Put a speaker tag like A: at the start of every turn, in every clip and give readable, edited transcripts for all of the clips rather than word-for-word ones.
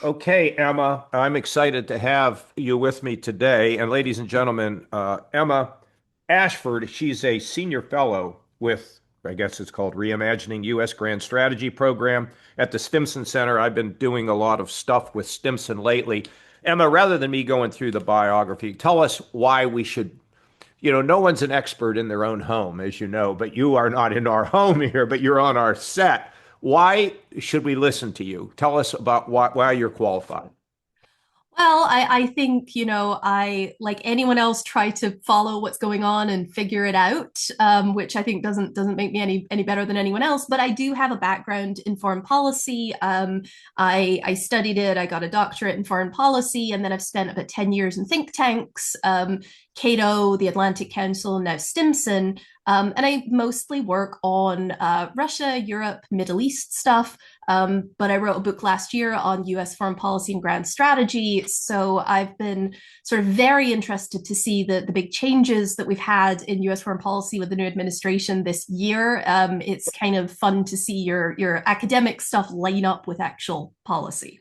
A: Okay, Emma, I'm excited to have you with me today. And ladies and gentlemen, Emma Ashford, she's a senior fellow with, I guess it's called Reimagining U.S. Grand Strategy Program at the Stimson Center. I've been doing a lot of stuff with Stimson lately. Emma, rather than me going through the biography, tell us why we should, no one's an expert in their own home, as you know, but you are not in our home here, but you're on our set. Why should we listen to you? Tell us about why you're qualified.
B: Well, I think, I, like anyone else, try to follow what's going on and figure it out, which I think doesn't make me any better than anyone else. But I do have a background in foreign policy. I studied it. I got a doctorate in foreign policy, and then I've spent about 10 years in think tanks, Cato, the Atlantic Council, now Stimson. And I mostly work on Russia, Europe, Middle East stuff. But I wrote a book last year on US foreign policy and grand strategy. So I've been sort of very interested to see the big changes that we've had in US foreign policy with the new administration this year. It's kind of fun to see your academic stuff line up with actual policy.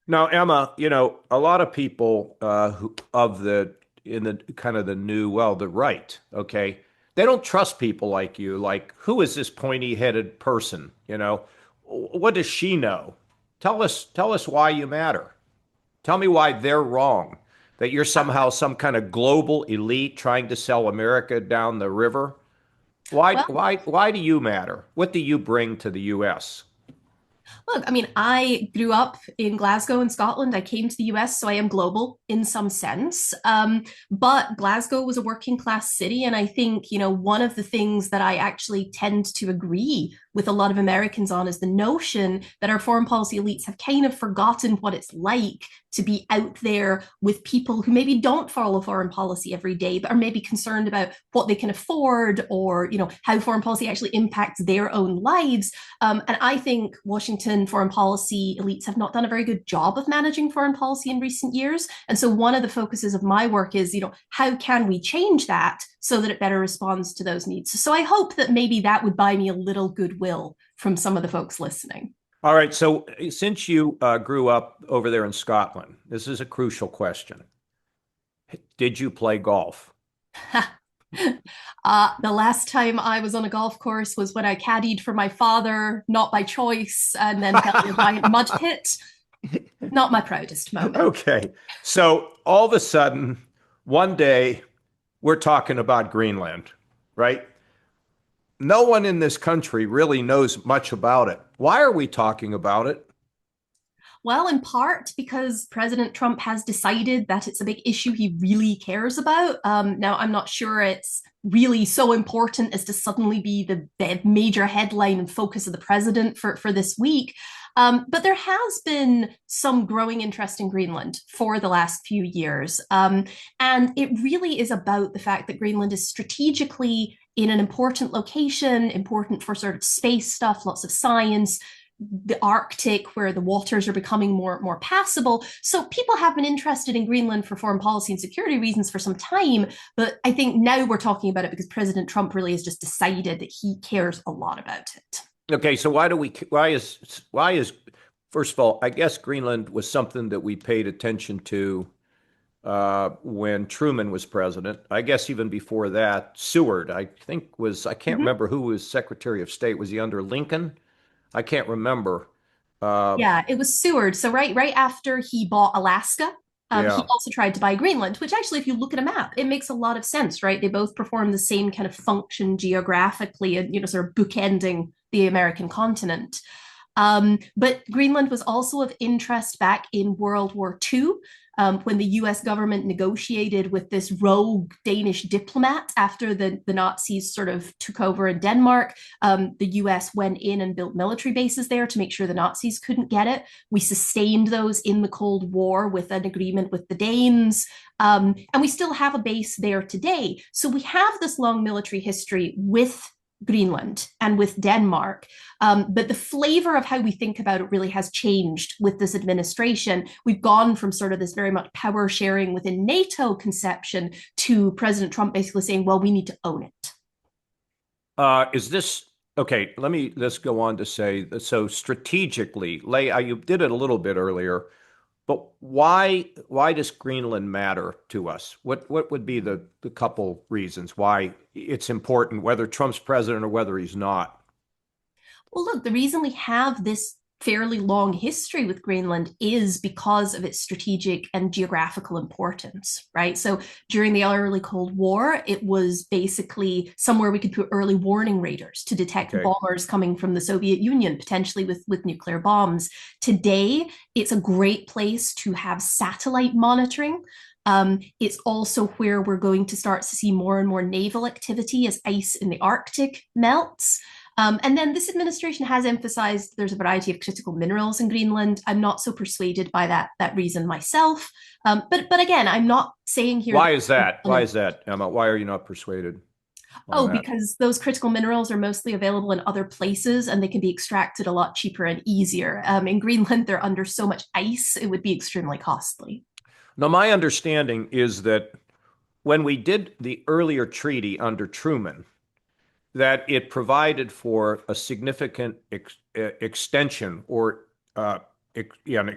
A: Now, Emma, a lot of people who of the in the kind of the new, well, the right, okay, they don't trust people like you. Like, who is this pointy-headed person? What does she know? Tell us why you matter. Tell me why they're wrong. That you're somehow some kind of global elite trying to sell America down the river. Why,
B: Well,
A: why, why do you matter? What do you bring to the U.S.?
B: look, I mean, I grew up in Glasgow in Scotland. I came to the US, so I am global in some sense. But Glasgow was a working class city. And I think, one of the things that I actually tend to agree with a lot of Americans on is the notion that our foreign policy elites have kind of forgotten what it's like to be out there with people who maybe don't follow foreign policy every day, but are maybe concerned about what they can afford or, how foreign policy actually impacts their own lives. And I think Washington foreign policy elites have not done a very good job of managing foreign policy in recent years. And so one of the focuses of my work is, how can we change that so that it better responds to those needs? So I hope that maybe that would buy me a little goodwill from some of the folks listening.
A: All right. So since you grew up over there in Scotland, this is a crucial question. Did you play golf?
B: The last time I was on a golf course was when I caddied for my father, not by choice, and then fell in a giant mud pit. Not my proudest moment.
A: Okay. So all of a sudden, one day, we're talking about Greenland, right? No one in this country really knows much about it. Why are we talking about it?
B: Well, in part because President Trump has decided that it's a big issue he really cares about. Now, I'm not sure it's really so important as to suddenly be the major headline and focus of the president for this week. But there has been some growing interest in Greenland for the last few years. And it really is about the fact that Greenland is strategically in an important location, important for sort of space stuff, lots of science, the Arctic, where the waters are becoming more passable. So people have been interested in Greenland for foreign policy and security reasons for some time. But I think now we're talking about it because President Trump really has just decided that he cares a lot about it.
A: Okay, so why is first of all, I guess Greenland was something that we paid attention to when Truman was president. I guess even before that, Seward, I can't
B: Mm-hmm.
A: remember who was Secretary of State. Was he under Lincoln? I can't remember. Uh,
B: Yeah, it was Seward. So right after he bought Alaska, he
A: yeah.
B: also tried to buy Greenland, which actually, if you look at a map, it makes a lot of sense, right? They both perform the same kind of function geographically and, sort of bookending the American continent. But Greenland was also of interest back in World War II, when the US government negotiated with this rogue Danish diplomat after the Nazis sort of took over in Denmark. The US went in and built military bases there to make sure the Nazis couldn't get it. We sustained those in the Cold War with an agreement with the Danes. And we still have a base there today. So we have this long military history with Greenland and with Denmark. But the flavor of how we think about it really has changed with this administration. We've gone from sort of this very much power sharing within NATO conception to President Trump basically saying, well, we need to own it.
A: Is this okay? Let's go on to say so strategically, you did it a little bit earlier. But why does Greenland matter to us? What would be the couple reasons why it's important, whether Trump's president or whether he's not?
B: Well, look, the reason we have this fairly long history with Greenland is because of its strategic and geographical importance, right? So during the early Cold War, it was basically somewhere we could put early warning radars to detect
A: Okay.
B: bombers coming from the Soviet Union, potentially with nuclear bombs. Today, it's a great place to have satellite monitoring. It's also where we're going to start to see more and more naval activity as ice in the Arctic melts. And then this administration has emphasized there's a variety of critical minerals in Greenland. I'm not so persuaded by that reason myself. But again, I'm not saying here
A: Why
B: that.
A: is that? Why is that, Emma? Why are you not persuaded on
B: Oh,
A: that?
B: because those critical minerals are mostly available in other places and they can be extracted a lot cheaper and easier. In Greenland, they're under so much ice, it would be extremely costly.
A: Now, my understanding is that when we did the earlier treaty under Truman, that it provided for a significant extension or an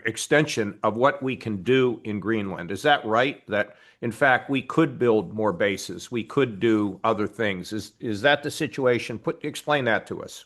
A: extension of what we can do in Greenland. Is that right? That in fact we could build more bases, we could do other things. Is that the situation? Explain that to us.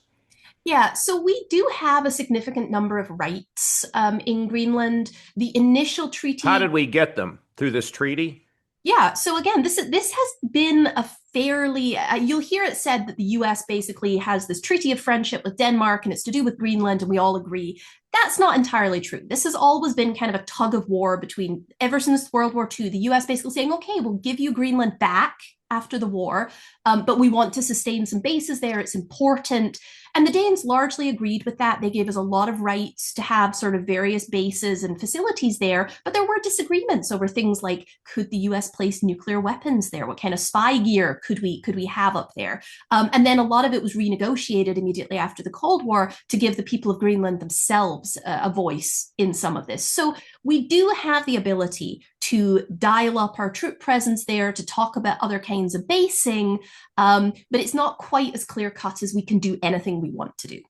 B: Yeah, so we do have a significant number of rights in Greenland. The initial
A: How
B: treaty.
A: did we get them through this treaty?
B: Yeah, so again, this has been a fairly you'll hear it said that the US basically has this treaty of friendship with Denmark and it's to do with Greenland and we all agree. That's not entirely true. This has always been kind of a tug of war between ever since World War II, the US basically saying, okay, we'll give you Greenland back after the war, but we want to sustain some bases there. It's important. And the Danes largely agreed with that. They gave us a lot of rights to have sort of various bases and facilities there, but there were disagreements over things like could the US place nuclear weapons there? What kind of spy gear could we have up there? And then a lot of it was renegotiated immediately after the Cold War to give the people of Greenland themselves a voice in some of this. So we do have the ability to dial up our troop presence there, to talk about other kinds of basing, but it's not quite as clear cut as we can do anything we want to do.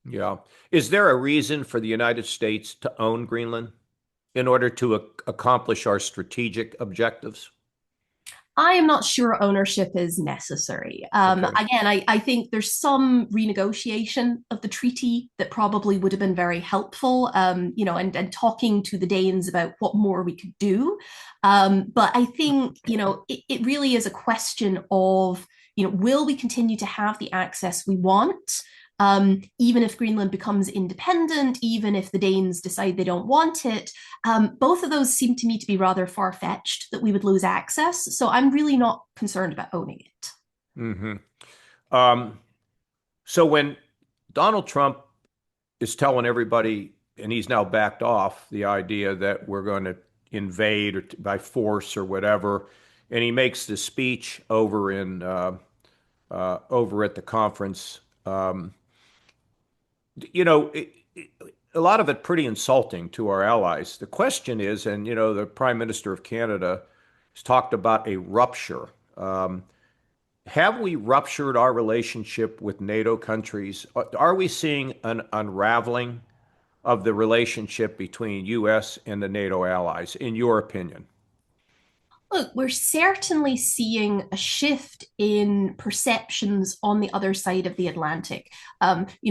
A: Yeah. Is there a reason for the United States to own Greenland in order to accomplish our strategic objectives?
B: I am not sure ownership is necessary.
A: Okay.
B: Again, I think there's some renegotiation of the treaty that probably would have been very helpful, and talking to the Danes about what more we could do. But I think, it really is a question of, will we continue to have the access we want? Even if Greenland becomes independent, even if the Danes decide they don't want it, both of those seem to me to be rather far fetched that we would lose access. So I'm really not concerned about owning it.
A: Hmm. Um, so when Donald Trump is telling everybody, and he's now backed off the idea that we're going to invade or by force or whatever, and he makes the speech over at the conference. A lot of it pretty insulting to our allies. The question is, and the Prime Minister of Canada has talked about a rupture. Um, have we ruptured our relationship with NATO countries? Are we seeing an unraveling of the relationship between U.S. and the NATO allies, in your opinion?
B: Look, we're certainly seeing a shift in perceptions on the other side of the Atlantic.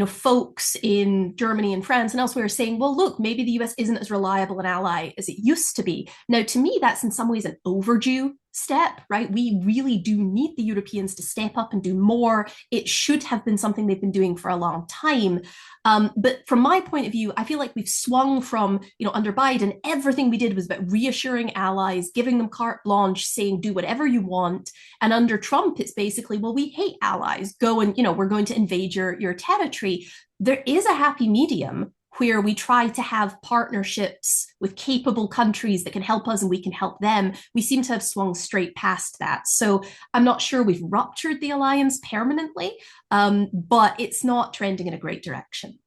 B: Folks in Germany and France and elsewhere are saying, well, look, maybe the US isn't as reliable an ally as it used to be. Now, to me, that's in some ways an overdue step, right? We really do need the Europeans to step up and do more. It should have been something they've been doing for a long time. But from my point of view, I feel like we've swung from, under Biden, everything we did was about reassuring allies, giving them carte blanche, saying, do whatever you want. And under Trump, it's basically, well, we hate allies. Go and, we're going to invade your territory. There is a happy medium where we try to have partnerships with capable countries that can help us and we can help them. We seem to have swung straight past that. So I'm not sure we've ruptured the alliance permanently, but it's not trending in a great direction.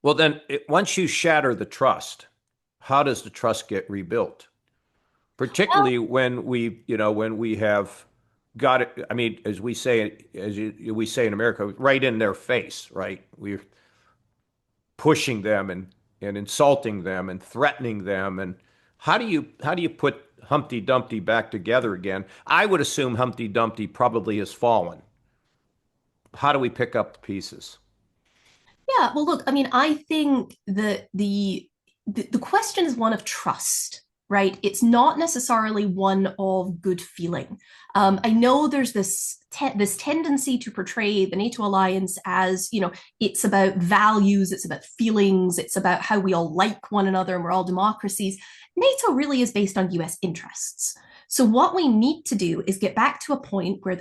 A: Well, then, once you shatter the trust, how does the trust get rebuilt?
B: Well,
A: Particularly when we have got it. I mean, as we say, we say in America, right in their face, right? We're pushing them and and insulting them and threatening them. And how do you put Humpty Dumpty back together again? I would assume Humpty Dumpty probably has fallen. How do we pick up the pieces?
B: Yeah, well, look, I mean, I think that the question is one of trust, right? It's not necessarily one of good feeling. I know there's this tendency to portray the NATO alliance as, it's about values, it's about feelings, it's about how we all like one another and we're all democracies. NATO really is based on US interests. So what we need to do is get back to a point where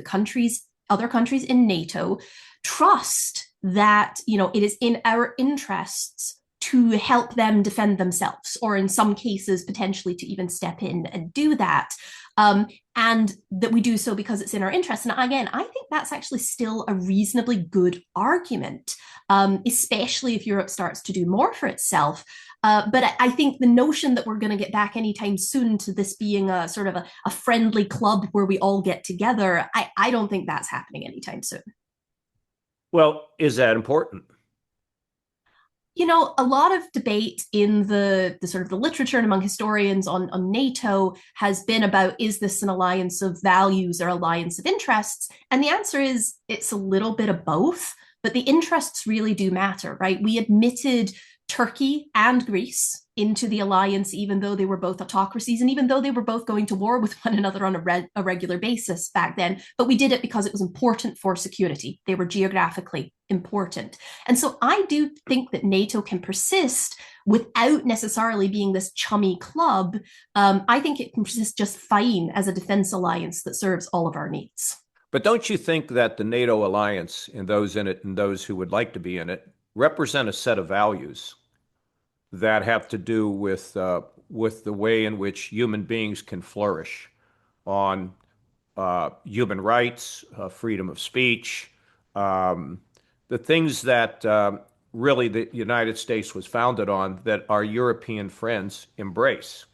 B: other countries in NATO trust that it is in our interests to help them defend themselves, or in some cases potentially to even step in and do that, and that we do so because it's in our interest. And again, I think that's actually still a reasonably good argument, especially if Europe starts to do more for itself. But I think the notion that we're going to get back anytime soon to this being a sort of a friendly club where we all get together, I don't think that's happening anytime soon.
A: Well, is that important?
B: A lot of debate in the sort of the literature and among historians on NATO has been about, is this an alliance of values or alliance of interests? And the answer is it's a little bit of both, but the interests really do matter, right? We admitted Turkey and Greece into the alliance, even though they were both autocracies and even though they were both going to war with one another on a regular basis back then. But we did it because it was important for security. They were geographically important. And so I do think that NATO can persist without necessarily being this chummy club. I think it can persist just fine as a defense alliance that serves all of our needs.
A: But don't you think that the NATO alliance and those in it and those who would like to be in it represent a set of values that have to do with the way in which human beings can flourish on human rights, freedom of speech, um, the things that really the United States was founded on that our European friends embrace,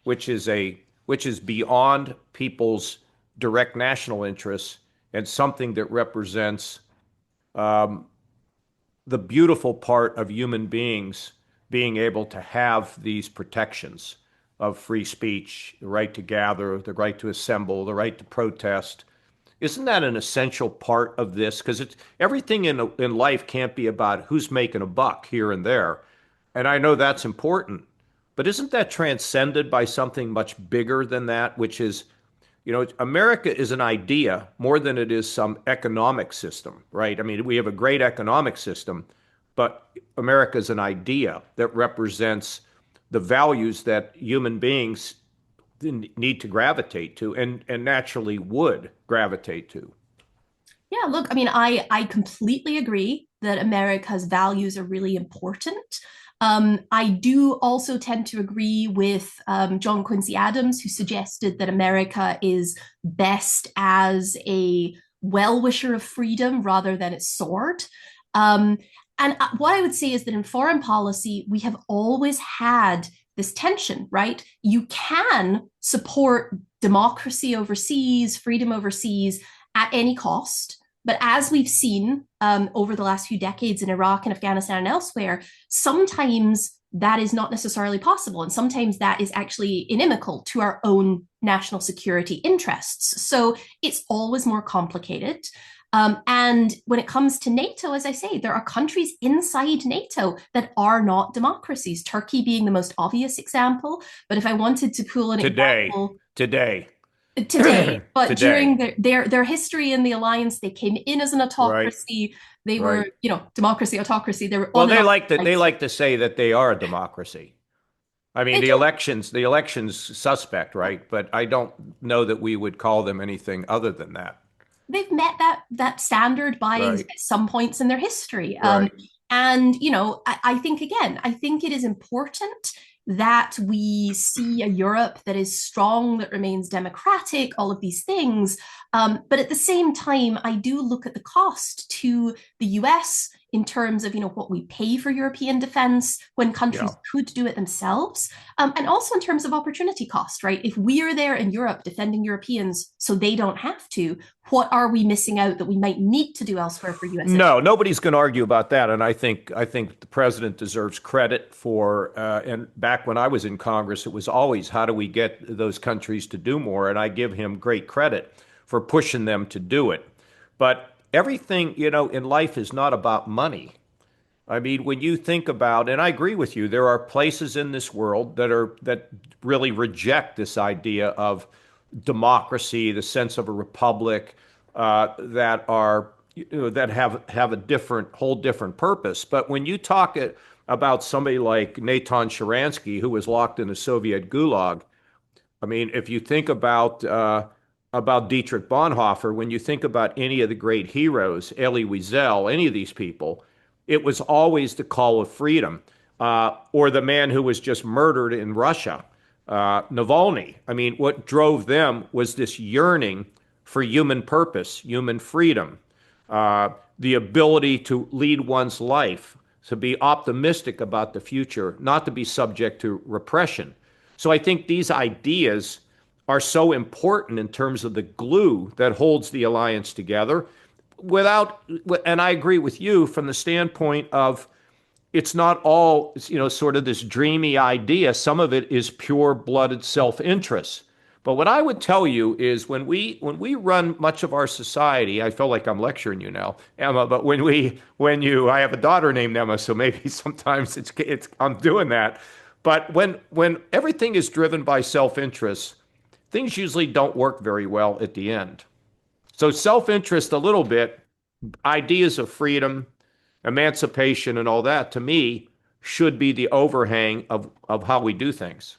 A: which is beyond people's direct national interests and something that represents the beautiful part of human beings being able to have these protections of free speech, the right to gather, the right to assemble, the right to protest. Isn't that an essential part of this? Because it's everything in life can't be about who's making a buck here and there. And I know that's important, but isn't that transcended by something much bigger than that, which is, America is an idea more than it is some economic system, right? I mean, we have a great economic system, but America is an idea that represents the values that human beings need to gravitate to and naturally would gravitate to.
B: Yeah, look, I mean, I completely agree that America's values are really important. I do also tend to agree with John Quincy Adams, who suggested that America is best as a well-wisher of freedom rather than its sword. Um, and what I would say is that in foreign policy, we have always had this tension, right? You can support democracy overseas, freedom overseas at any cost. But as we've seen over the last few decades in Iraq and Afghanistan and elsewhere, sometimes that is not necessarily possible. And sometimes that is actually inimical to our own national security interests. So it's always more complicated. And when it comes to NATO, as I say, there are countries inside NATO that are not democracies, Turkey being the most obvious example. But if I wanted to pull an example
A: Today,
B: today, but
A: today,
B: during their history in the alliance, they came in as an
A: right,
B: autocracy. They
A: right.
B: were, democracy, autocracy. They were
A: Well,
B: on and
A: they
B: off
A: like to they
B: sides.
A: like to say that they are a democracy. I mean,
B: They
A: the
B: do.
A: elections, the elections suspect, right? But I don't know that we would call them anything other than that.
B: They've met that standard by
A: Right,
B: some points in their history.
A: right.
B: And I think again, I think it is important that we see a Europe that is strong, that remains democratic, all of these things. But at the same time, I do look at the cost to the US in terms of, what we pay for European defense when
A: Yeah.
B: countries could do it themselves, and also in terms of opportunity cost, right? If we are there in Europe defending Europeans so they don't have to, what are we missing out that we might need to do elsewhere for US interests?
A: No, nobody's going to argue about that, and I think the president deserves credit for. And back when I was in Congress, it was always how do we get those countries to do more, and I give him great credit for pushing them to do it. But everything, in life is not about money. I mean, when you think about, and I agree with you, there are places in this world that really reject this idea of democracy, the sense of a republic, that are that have a whole different purpose. But when you talk about somebody like Natan Sharansky, who was locked in a Soviet gulag, I mean, if you think about Dietrich Bonhoeffer, when you think about any of the great heroes, Elie Wiesel, any of these people, it was always the call of freedom. Or the man who was just murdered in Russia, Navalny. I mean, what drove them was this yearning for human purpose, human freedom, the ability to lead one's life, to be optimistic about the future, not to be subject to repression. So I think these ideas are so important in terms of the glue that holds the alliance together. Without, and I agree with you from the standpoint of it's not all, sort of this dreamy idea. Some of it is pure-blooded self-interest. But what I would tell you is when we run much of our society, I feel like I'm lecturing you now, Emma, but I have a daughter named Emma, so maybe sometimes it's I'm doing that. But when everything is driven by self-interest, things usually don't work very well at the end. So self-interest a little bit, ideas of freedom, emancipation, and all that, to me, should be the overhang of how we do things.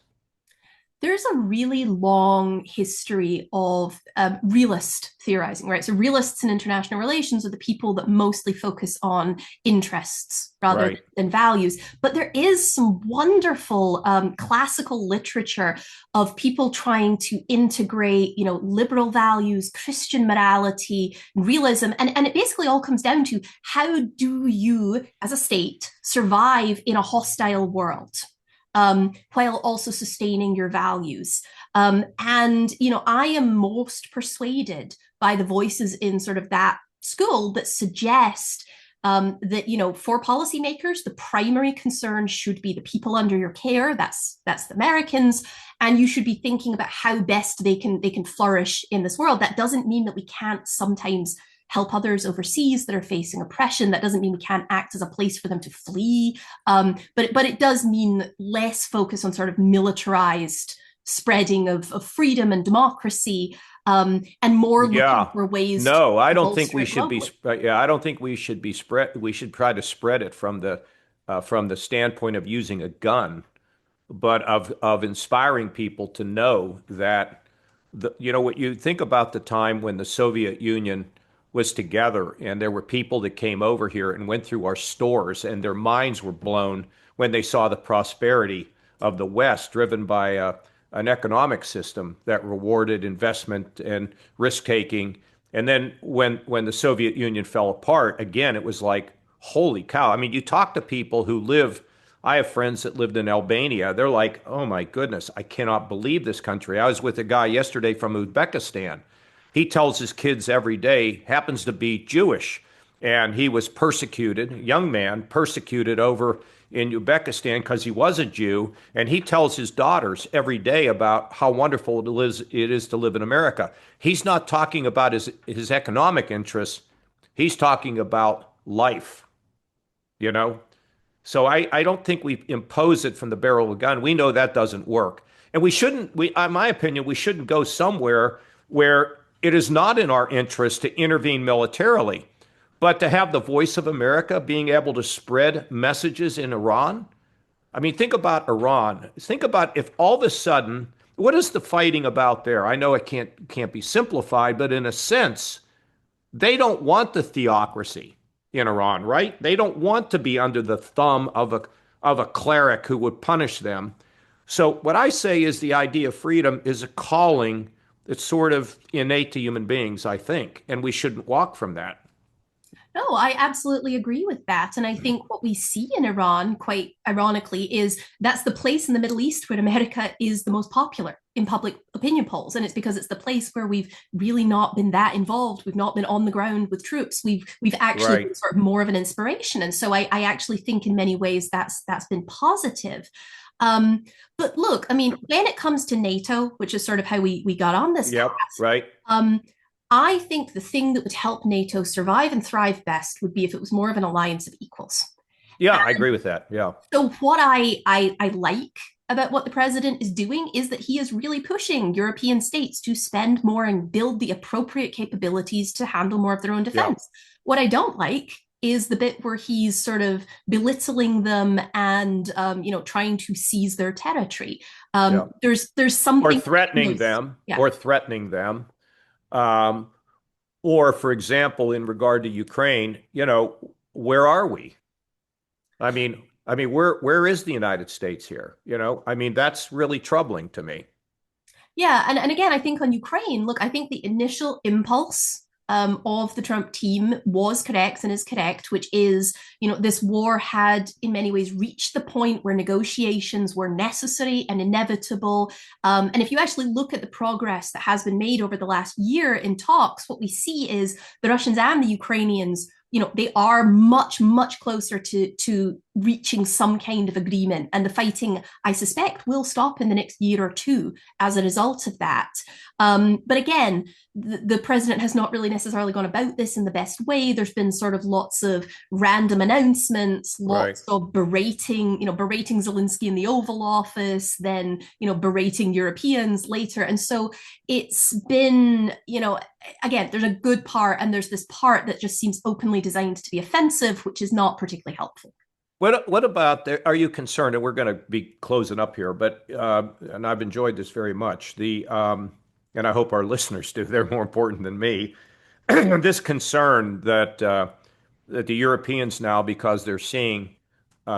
B: There's a really long history of realist theorizing, right? So realists in international relations are the people that mostly focus on interests rather
A: Right.
B: than values. But there is some wonderful classical literature of people trying to integrate, liberal values, Christian morality, realism, and it basically all comes down to how do you, as a state, survive in a hostile world? While also sustaining your values. I am most persuaded by the voices in sort of that school that suggest that for policymakers, the primary concern should be the people under your care. That's the Americans, and you should be thinking about how best they can flourish in this world. That doesn't mean that we can't sometimes help others overseas that are facing oppression. That doesn't mean we can't act as a place for them to flee. But it does mean less focus on sort of militarized spreading of freedom and democracy, and more looking
A: Yeah.
B: for ways to
A: No, I don't think
B: bolster
A: we
B: it
A: should be.
B: globally.
A: Yeah, I don't think we should be spread. We should try to spread it from the standpoint of using a gun, but of inspiring people to know that what you think about the time when the Soviet Union was together and there were people that came over here and went through our stores and their minds were blown when they saw the prosperity of the West driven by an economic system that rewarded investment and risk taking. And then when the Soviet Union fell apart, again, it was like, holy cow. I mean, you talk to people who live, I have friends that lived in Albania. They're like, oh my goodness, I cannot believe this country. I was with a guy yesterday from Uzbekistan. He tells his kids every day, happens to be Jewish, and he was persecuted, a young man, persecuted over in Uzbekistan because he was a Jew, and he tells his daughters every day about how wonderful it is to live in America. He's not talking about his economic interests. He's talking about life, you know? So I don't think we impose it from the barrel of a gun. We know that doesn't work. And in my opinion, we shouldn't go somewhere where it is not in our interest to intervene militarily, but to have the voice of America being able to spread messages in Iran. I mean, think about Iran. Think about if all of a sudden, what is the fighting about there? I know it can't be simplified, but in a sense, they don't want the theocracy in Iran, right? They don't want to be under the thumb of a cleric who would punish them. So what I say is the idea of freedom is a calling that's sort of innate to human beings, I think, and we shouldn't walk from that.
B: No, I absolutely agree with that. And I think what we see in Iran, quite ironically, is that's the place in the Middle East where America is the most popular in public opinion polls. And it's because it's the place where we've really not been that involved. We've not been on the ground with troops. We've actually
A: Right.
B: been sort of more of an inspiration. And so I actually think in many ways that's been positive. Um, but look, I mean, when it comes to NATO, which is sort of how we got on this path,
A: Yep. Right.
B: um, I think the thing that would help NATO survive and thrive best would be if it was more of an alliance of equals.
A: Yeah, I agree with that. Yeah.
B: So what I like about what the president is doing is that he is really pushing European states to spend more and build the appropriate capabilities to handle more of their own
A: Yeah.
B: defense. What I don't like is the bit where he's sort of belittling them and trying to seize their territory.
A: Yeah.
B: There's
A: Or
B: something
A: threatening
B: really,
A: them,
B: yeah.
A: or threatening them. Um, or, for example, in regard to Ukraine, where are we? Where is the United States here? That's really troubling to me.
B: Yeah, and again, I think on Ukraine, look, I think the initial impulse of the Trump team was correct and is correct, which is, this war had in many ways reached the point where negotiations were necessary and inevitable. And if you actually look at the progress that has been made over the last year in talks, what we see is the Russians and the Ukrainians, they are much, much closer to reaching some kind of agreement. And the fighting, I suspect, will stop in the next year or two as a result of that. But again, the president has not really necessarily gone about this in the best way. There's been sort of lots of random announcements,
A: Right.
B: lots of berating Zelensky in the Oval Office, then, berating Europeans later. And so it's been, again, there's a good part and there's this part that just seems openly designed to be offensive, which is not particularly helpful.
A: What about are you concerned? And we're going to be closing up here, but and I've enjoyed this very much. And I hope our listeners do. They're more important than me. This concern that the Europeans now, because they're seeing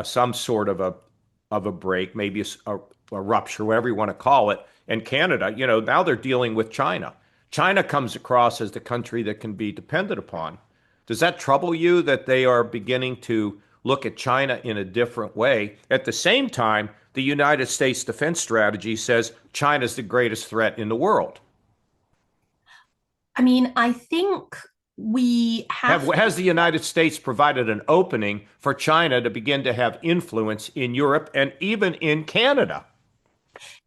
A: some sort of a break, maybe a rupture, whatever you want to call it, and Canada, now they're dealing with China. China comes across as the country that can be depended upon. Does that trouble you that they are beginning to look at China in a different way? At the same time, the United States defense strategy says China's the greatest threat in the world.
B: I mean, I think we have
A: Has the United States provided an opening for China to begin to have influence in Europe and even in Canada?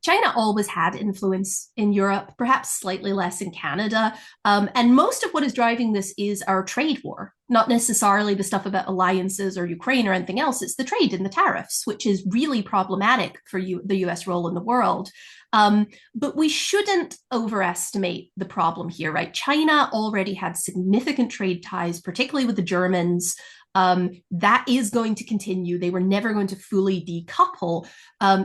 B: China always had influence in Europe, perhaps slightly less in Canada. And most of what is driving this is our trade war, not necessarily the stuff about alliances or Ukraine or anything else. It's the trade and the tariffs, which is really problematic for the US role in the world. But we shouldn't overestimate the problem here, right? China already had significant trade ties, particularly with the Germans. That is going to continue. They were never going to fully decouple.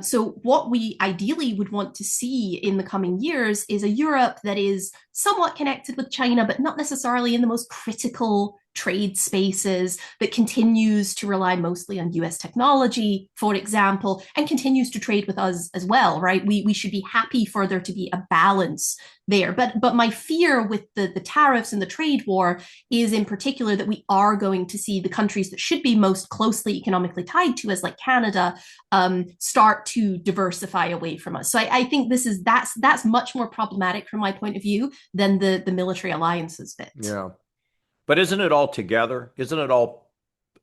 B: So, what we ideally would want to see in the coming years is a Europe that is somewhat connected with China, but not necessarily in the most critical trade spaces, that continues to rely mostly on US technology, for example, and continues to trade with us as well, right? We should be happy for there to be a balance there. But my fear with the tariffs and the trade war is in particular that we are going to see the countries that should be most closely economically tied to us, like Canada, start to diversify away from us. So I think that's much more problematic from my point of view than the military alliances bit.
A: Yeah. But isn't it all together? Isn't it all,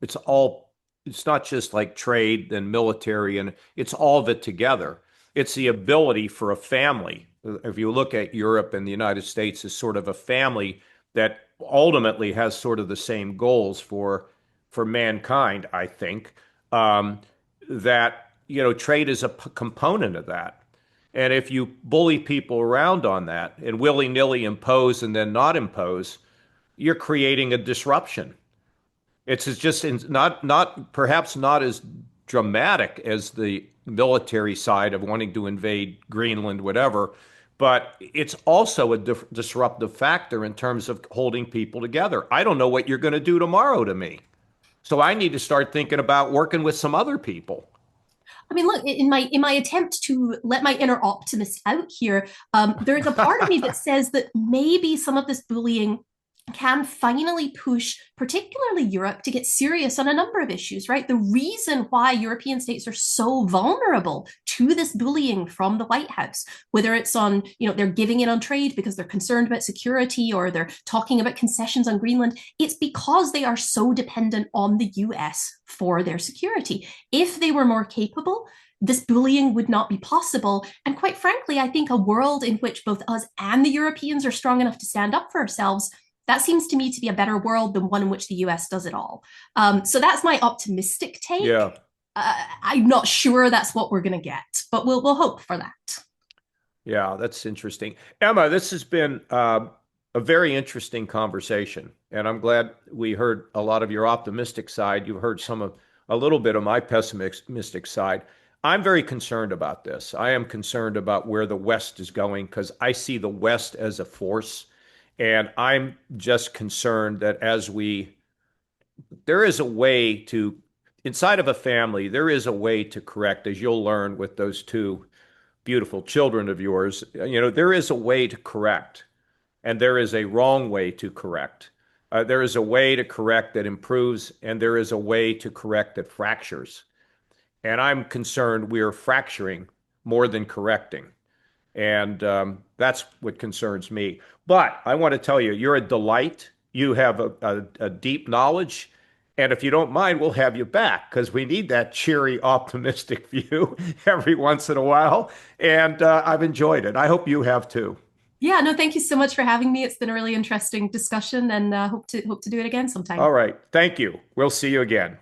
A: it's all, it's not just like trade and military, and it's all of it together. It's the ability for a family. If you look at Europe and the United States as sort of a family that ultimately has sort of the same goals for mankind, I think, that, trade is a component of that. And if you bully people around on that and willy-nilly impose and then not impose, you're creating a disruption. It's just not perhaps not as dramatic as the military side of wanting to invade Greenland, whatever, but it's also a disruptive factor in terms of holding people together. I don't know what you're going to do tomorrow to me. So I need to start thinking about working with some other people.
B: I mean, look, in my attempt to let my inner optimist out here, there's a part of me that says that maybe some of this bullying can finally push, particularly Europe, to get serious on a number of issues, right? The reason why European states are so vulnerable to this bullying from the White House, whether it's on, they're giving in on trade because they're concerned about security or they're talking about concessions on Greenland, it's because they are so dependent on the US for their security. If they were more capable, this bullying would not be possible. And quite frankly, I think a world in which both us and the Europeans are strong enough to stand up for ourselves, that seems to me to be a better world than one in which the US does it all. So that's my optimistic take.
A: Yeah.
B: I'm not sure that's what we're going to get, but we'll hope for that.
A: Yeah, that's interesting. Emma, this has been a very interesting conversation, and I'm glad we heard a lot of your optimistic side. You've heard a little bit of my pessimistic side. I'm very concerned about this. I am concerned about where the West is going because I see the West as a force, and I'm just concerned that there is a way to, inside of a family, there is a way to correct, as you'll learn with those two beautiful children of yours, there is a way to correct, and there is a wrong way to correct. There is a way to correct that improves, and there is a way to correct that fractures. And I'm concerned we are fracturing more than correcting. And that's what concerns me. But I want to tell you, you're a delight. You have a deep knowledge. And if you don't mind, we'll have you back because we need that cheery, optimistic view every once in a while. And I've enjoyed it. I hope you have too.
B: Yeah, no, thank you so much for having me. It's been a really interesting discussion, and hope to do it again sometime.
A: All right. Thank you. We'll see you again.